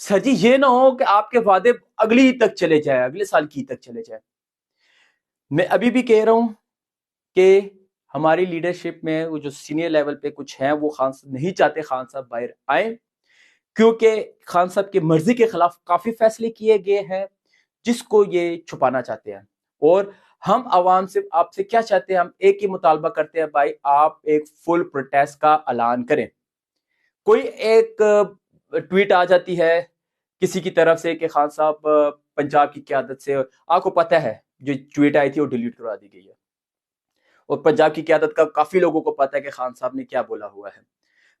سر جی یہ نہ ہو کہ آپ کے وعدے اگلی عید تک چلے جائے، اگلے سال کی عید تک چلے جائے۔ میں ابھی بھی کہہ رہا ہوں کہ ہماری لیڈرشپ میں وہ جو سینئر لیول پہ کچھ ہیں وہ خان صاحب نہیں چاہتے خان صاحب باہر آئیں، کیونکہ خان صاحب کی مرضی کے خلاف کافی فیصلے کیے گئے ہیں جس کو یہ چھپانا چاہتے ہیں۔ اور ہم عوام سے آپ سے کیا چاہتے ہیں؟ ہم ایک ہی مطالبہ کرتے ہیں، بھائی آپ ایک فل پروٹیسٹ کا اعلان کریں۔ کوئی ایک ٹویٹ آ جاتی ہے کسی کی طرف سے کہ خان صاحب پنجاب کی قیادت سے، آپ کو پتہ ہے جو ٹویٹ آئی تھی وہ ڈیلیٹ کروا دی گئی ہے، اور پنجاب کی قیادت کا کافی لوگوں کو پتہ ہے کہ خان صاحب نے کیا بولا ہوا ہے،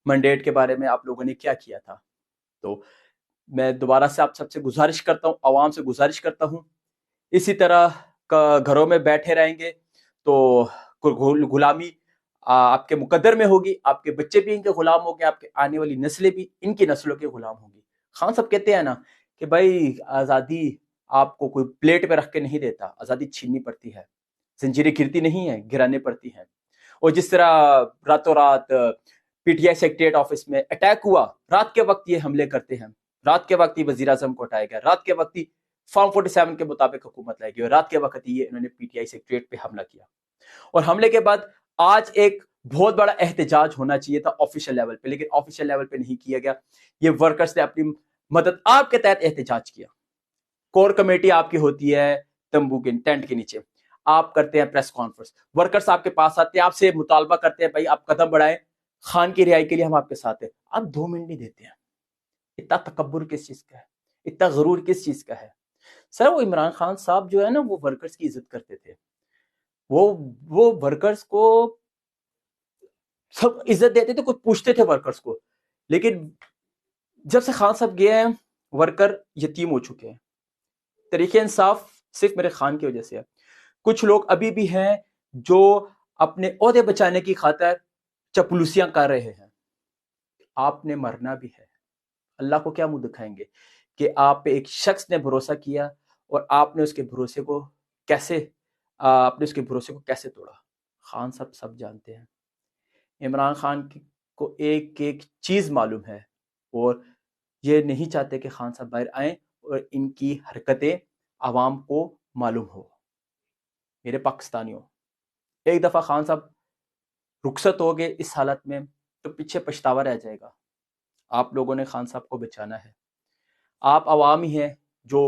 منڈیٹ کے بارے میں آپ لوگوں نے کیا کیا تھا۔ تو میں دوبارہ سے آپ سب سے گزارش کرتا ہوں، عوام سے گزارش کرتا ہوں، اسی طرح گھروں میں بیٹھے رہیں گے تو غلامی آپ کے مقدر میں ہوگی، آپ کے بچے بھی ان کے غلام ہوں گے، آپ کے آنے والی نسلیں بھی ان کی نسلوں کے غلام ہوں گی۔ خان صاحب کہتے ہیں نا کہ بھائی آزادی آپ کو کوئی پلیٹ پہ رکھ کے نہیں دیتا، آزادی چھیننی پڑتی ہے، زنجیریں گرتی نہیں ہیں، گرانے پڑتی ہیں۔ اور جس طرح راتوں رات P T I secretariat office میں اٹیک ہوا، رات کے وقت یہ حملے کرتے ہیں، رات کے وقت ہی وزیر اعظم کو ہٹایا گیا، رات کے وقت ہی فارم 47 کے مطابق حکومت لائی گئی، اور رات کے وقت ہی انہوں نے پی ٹی آئی سیکریٹریٹ پہ حملہ کیا۔ اور حملے کے بعد آج ایک بہت بڑا احتجاج ہونا چاہیے تھا آفیشیل لیول پہ، لیکن آفیشیل لیول پہ نہیں کیا گیا۔ یہ ورکرز نے اپنی مدد آپ کے تحت احتجاج کیا، کور کمیٹی آپ کی ہوتی ہے تمبو کے ٹینٹ کے نیچے، آپ کرتے ہیں پریس کانفرنس، ورکرز آپ کے پاس آتے ہیں، آپ سے مطالبہ کرتے ہیں بھائی آپ قدم بڑھائیں، خان کی رہائی کے لیے ہم آپ کے ساتھ ہیں، آپ 2 منٹ نہیں دیتے ہیں۔ اتنا تکبر کس چیز کا ہے؟ اتنا غرور کس چیز کا ہے؟ سر وہ عمران خان صاحب جو ہے نا وہ ورکرز کی عزت کرتے تھے، وہ ورکرز کو سب عزت دیتے تھے، کچھ پوچھتے تھے ورکرز کو، لیکن جب سے خان صاحب گئے ہیں ورکر یتیم ہو چکے ہیں۔ تحریک انصاف صرف میرے خان کی وجہ سے ہے، کچھ لوگ ابھی بھی ہیں جو اپنے عہدے بچانے کی خاطر چپلوسیاں کر رہے ہیں۔ آپ نے مرنا بھی ہے، اللہ کو کیا منہ دکھائیں گے کہ آپ پہ ایک شخص نے بھروسہ کیا اور آپ نے اس کے بھروسے کو کیسے توڑا۔ خان صاحب سب جانتے ہیں، عمران خان کو ایک ایک چیز معلوم ہے، اور یہ نہیں چاہتے کہ خان صاحب باہر آئیں اور ان کی حرکتیں عوام کو معلوم ہو۔ میرے پاکستانیوں، ایک دفعہ خان صاحب رخصت ہو گئے اس حالت میں تو پیچھے پچھتاوا رہ جائے گا۔ آپ لوگوں نے خان صاحب کو بچانا ہے، آپ عوام ہی ہیں جو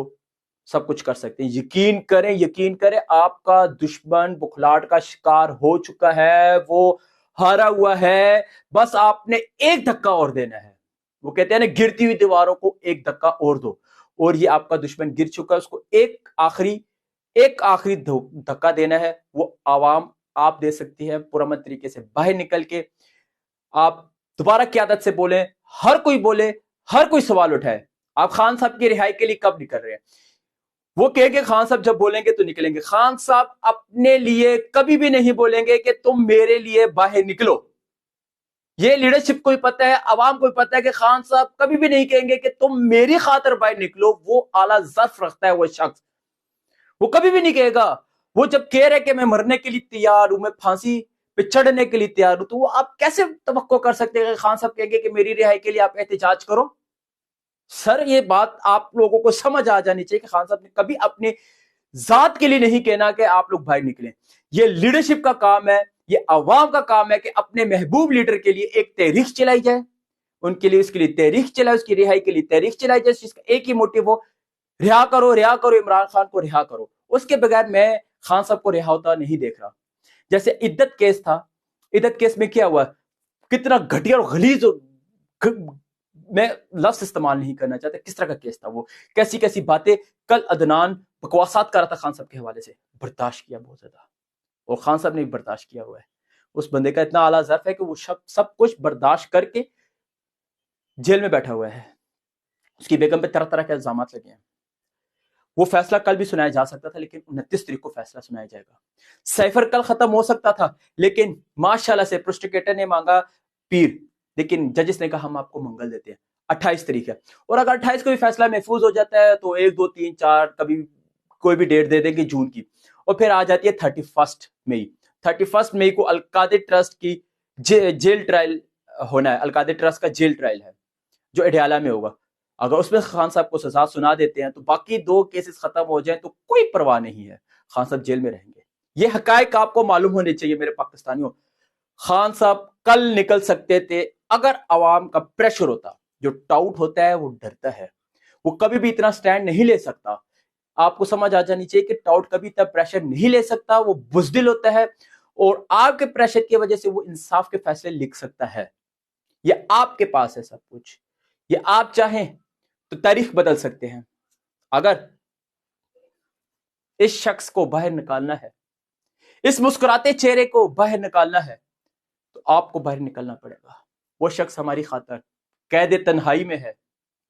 سب کچھ کر سکتے ہیں۔ یقین کریں آپ کا دشمن بخلاٹ کا شکار ہو چکا ہے، وہ ہارا ہوا ہے، بس آپ نے ایک دھکا اور دینا ہے۔ وہ کہتے ہیں نا گرتی ہوئی دیواروں کو ایک دھکا اور دو، اور یہ آپ کا دشمن گر چکا ہے، اس کو ایک آخری دھکا دینا ہے۔ وہ عوام آپ دے سکتی ہے پرامن طریقے سے باہر نکل کے، آپ دوبارہ قیادت سے بولیں، ہر کوئی بولے، ہر کوئی سوال اٹھائے۔ آپ خان صاحب کی رہائی کے لیے کب نکل رہے ہیں؟ وہ کہیں گے خان صاحب جب بولیں گے تو نکلیں گے۔ خان صاحب اپنے لیے کبھی بھی نہیں بولیں گے کہ تم میرے لیے باہر نکلو۔ یہ لیڈرشپ کو بھی پتہ ہے، عوام کو بھی پتہ ہے کہ خان صاحب کبھی بھی نہیں کہیں گے کہ تم میری خاطر باہر نکلو۔ وہ اعلیٰ ظرف رکھتا ہے وہ شخص، وہ کبھی بھی نہیں کہے گا۔ وہ جب کہہ رہے کہ میں مرنے کے لیے تیار ہوں، میں پھانسی پہ چڑھنے کے لیے تیار ہوں، تو وہ آپ کیسے توقع کر سکتے ہیں کہ خان صاحب کہیں گے کہ میری رہائی کے لیے آپ احتجاج کرو؟ سر یہ بات آپ لوگوں کو سمجھ آ جانی چاہیے کہ خان صاحب نے کبھی اپنے ذات کے لیے نہیں کہنا کہ آپ لوگ باہر نکلیں۔ یہ لیڈرشپ کا کام ہے، یہ عوام کا کام ہے کہ اپنے محبوب لیڈر کے لیے ایک تحریک چلائی جائے، اس کے لیے تحریک چلائے، اس کی رہائی کے لیے تحریک چلائی جائے، جس کا ایک ہی موٹیو ہو، رہا کرو عمران خان کو رہا کرو۔ اس کے بغیر میں خان صاحب کو رہا ہوتا نہیں دیکھ رہا۔ جیسے عدت کیس تھا، عدت کیس میں کیا ہوا، کتنا گھٹیا اور غلیظ، میں لفظ استعمال نہیں کرنا چاہتا، کس طرح کا کیس تھا وہ، کیسی باتیں کل عدنان بکواسات کر رہا تھا خان صاحب کے حوالے سے، برداشت کیا بہت زیادہ، اور خان صاحب نے بھی برداشت کیا ہوا ہے۔ اس بندے کا اتنا اعلیٰ ظرف ہے کہ وہ سب کچھ برداشت کر کے جیل میں بیٹھا ہوا ہے۔ اس کی بیگم پہ طرح طرح کے الزامات لگے ہیں۔ وہ فیصلہ کل بھی سنایا جا سکتا تھا، لیکن 29 تاریخ کو فیصلہ سنایا جائے گا۔ سائفر کل ختم ہو سکتا تھا، لیکن ماشاءاللہ سے پروسیکیوٹر نے مانگا پیر، لیکن ججز نے کہا ہم آپ کو منگل دیتے ہیں، 28 تاریخ ہے۔ اور اگر 28 کو بھی فیصلہ محفوظ ہو جاتا ہے تو 1 2 3 4 کبھی کوئی بھی ڈیٹ دے دیں گے جون کی، اور پھر آ جاتی ہے 31 مئی۔ 31 مئی کو القادر ٹرسٹ کی جیل ٹرائل ہونا ہے، القادر ٹرسٹ کا جیل ٹرائل ہے جو اڈیالہ میں ہوگا۔ اگر اس میں خان صاحب کو سزا سنا دیتے ہیں تو باقی 2 کیسز ختم ہو جائیں تو کوئی پرواہ نہیں ہے، خان صاحب جیل میں رہیں گے۔ یہ حقائق آپ کو معلوم ہونے چاہیے میرے پاکستانیوں۔ خان صاحب کل نکل سکتے تھے اگر عوام کا پریشر ہوتا۔ جو ٹاؤٹ ہوتا ہے وہ ڈرتا ہے، وہ کبھی بھی اتنا سٹینڈ نہیں لے سکتا۔ آپ کو سمجھ آ جانی چاہیے کہ ٹاؤٹ کبھی اتنا پریشر نہیں لے سکتا، وہ بزدل ہوتا ہے، اور آپ کے پریشر کی وجہ سے وہ انصاف کے فیصلے لکھ سکتا ہے۔ یہ آپ کے پاس ہے سب کچھ، یہ آپ چاہیں تو تاریخ بدل سکتے ہیں۔ اگر اس شخص کو باہر نکالنا ہے، اس مسکراتے چہرے کو باہر نکالنا ہے، تو آپ کو باہر نکلنا پڑے گا۔ وہ شخص ہماری خاطر قید تنہائی میں ہے،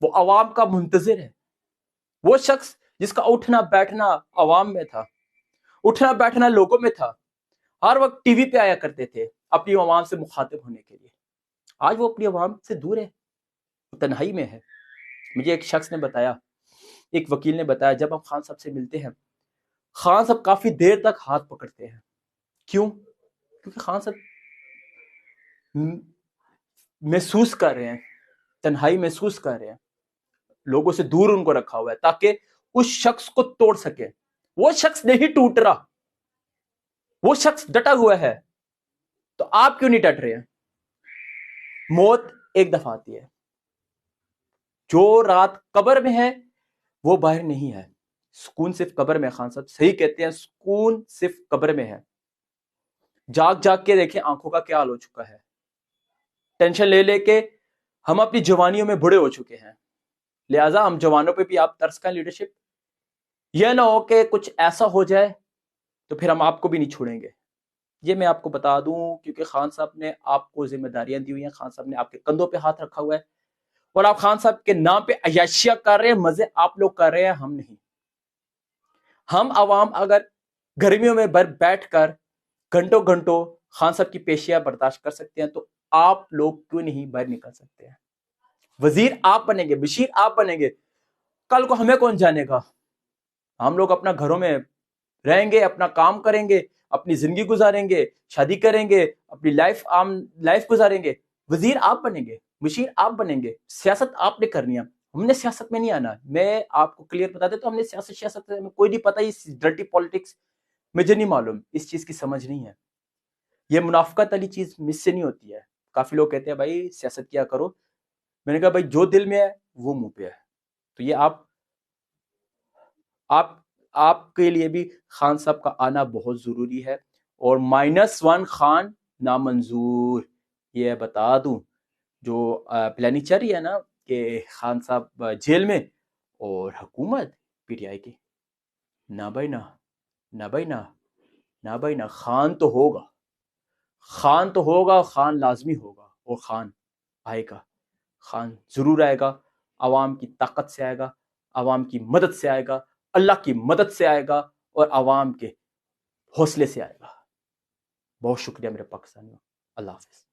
وہ عوام کا منتظر ہے، وہ شخص جس کا اٹھنا بیٹھنا عوام میں تھا، اٹھنا بیٹھنا لوگوں میں تھا، ہر وقت ٹی وی پہ آیا کرتے تھے اپنی عوام سے مخاطب ہونے کے لیے۔ آج وہ اپنی عوام سے دور ہے، وہ تنہائی میں ہے۔ مجھے ایک شخص نے بتایا، ایک وکیل نے بتایا، جب ہم خان صاحب سے ملتے ہیں، خان صاحب کافی دیر تک ہاتھ پکڑتے ہیں۔ کیوں؟ کیونکہ خان صاحب محسوس کر رہے ہیں، تنہائی محسوس کر رہے ہیں، لوگوں سے دور ان کو رکھا ہوا ہے تاکہ اس شخص کو توڑ سکے۔ وہ شخص نہیں ٹوٹ رہا، وہ شخص ڈٹا ہوا ہے، تو آپ کیوں نہیں ڈٹ رہے ہیں؟ موت ایک دفعہ آتی ہے، جو رات قبر میں ہے وہ باہر نہیں ہے، سکون صرف قبر میں۔ خان صاحب صحیح کہتے ہیں، سکون صرف قبر میں ہے۔ جاگ جاگ کے دیکھیں آنکھوں کا کیا حال ہو چکا ہے، ٹینشن لے لے کے ہم اپنی جوانیوں میں بوڑھے ہو چکے ہیں۔ لہٰذا ہم جوانوں پہ بھی آپ ترس کریں لیڈرشپ، یہ نہ ہو کہ کچھ ایسا ہو جائے تو پھر ہم آپ کو بھی نہیں چھوڑیں گے۔ یہ میں آپ کو بتا دوں، کیونکہ خان صاحب نے آپ کو ذمہ داریاں دی ہوئی ہیں، خان صاحب نے آپ کے کندھوں پہ ہاتھ رکھا ہوا ہے، اور آپ خان صاحب کے نام پہ عیاشیاں کر رہے ہیں، مزے آپ لوگ کر رہے ہیں، ہم نہیں۔ ہم عوام اگر گرمیوں میں بیٹھ کر گھنٹوں گھنٹوں خان صاحب کی پیشیاں برداشت کر سکتے ہیں، تو آپ لوگ کیوں نہیں باہر نکل سکتے ہیں؟ وزیر آپ بنیں گے، بشیر آپ بنیں گے، کل کو ہمیں کون جانے گا؟ ہم لوگ اپنا گھروں میں رہیں گے، اپنا کام کریں گے، اپنی زندگی گزاریں گے، شادی کریں گے، اپنی لائف گزاریں گے۔ وزیر آپ بنیں گے، مشیر آپ بنیں گے، سیاست آپ نے کرنی ہے۔ ہم نے سیاست میں نہیں آنا، میں آپ کو کلیئر بتا دیتا ہوں، ہم نے سیاست میں کوئی نہیں پتا، یہ ڈرٹی پالیٹکس مجھے نہیں معلوم، اس چیز کی سمجھ نہیں ہے۔ یہ منافقت والی چیز مجھ سے نہیں ہوتی ہے۔ کافی لوگ کہتے ہیں بھائی سیاست کیا کرو، میں نے کہا بھائی جو دل میں ہے وہ منہ پہ ہے۔ تو یہ آپ کے لیے بھی خان صاحب کا آنا بہت ضروری ہے، اور -1 خان نامنظور۔ یہ بتا دوں، جو پلاننگ چل رہی ہے نا کہ خان صاحب جیل میں اور حکومت پی ٹی آئی کی، نہ بھائی نہ، نہ بھائی نہ، نہ بھائی نہ، خان تو ہوگا، خان تو ہوگا، خان لازمی ہوگا، اور خان آئے گا، خان ضرور آئے گا، عوام کی طاقت سے آئے گا، عوام کی مدد سے آئے گا، اللہ کی مدد سے آئے گا، اور عوام کے حوصلے سے آئے گا۔ بہت شکریہ میرے پاکستانیوں، اللہ حافظ۔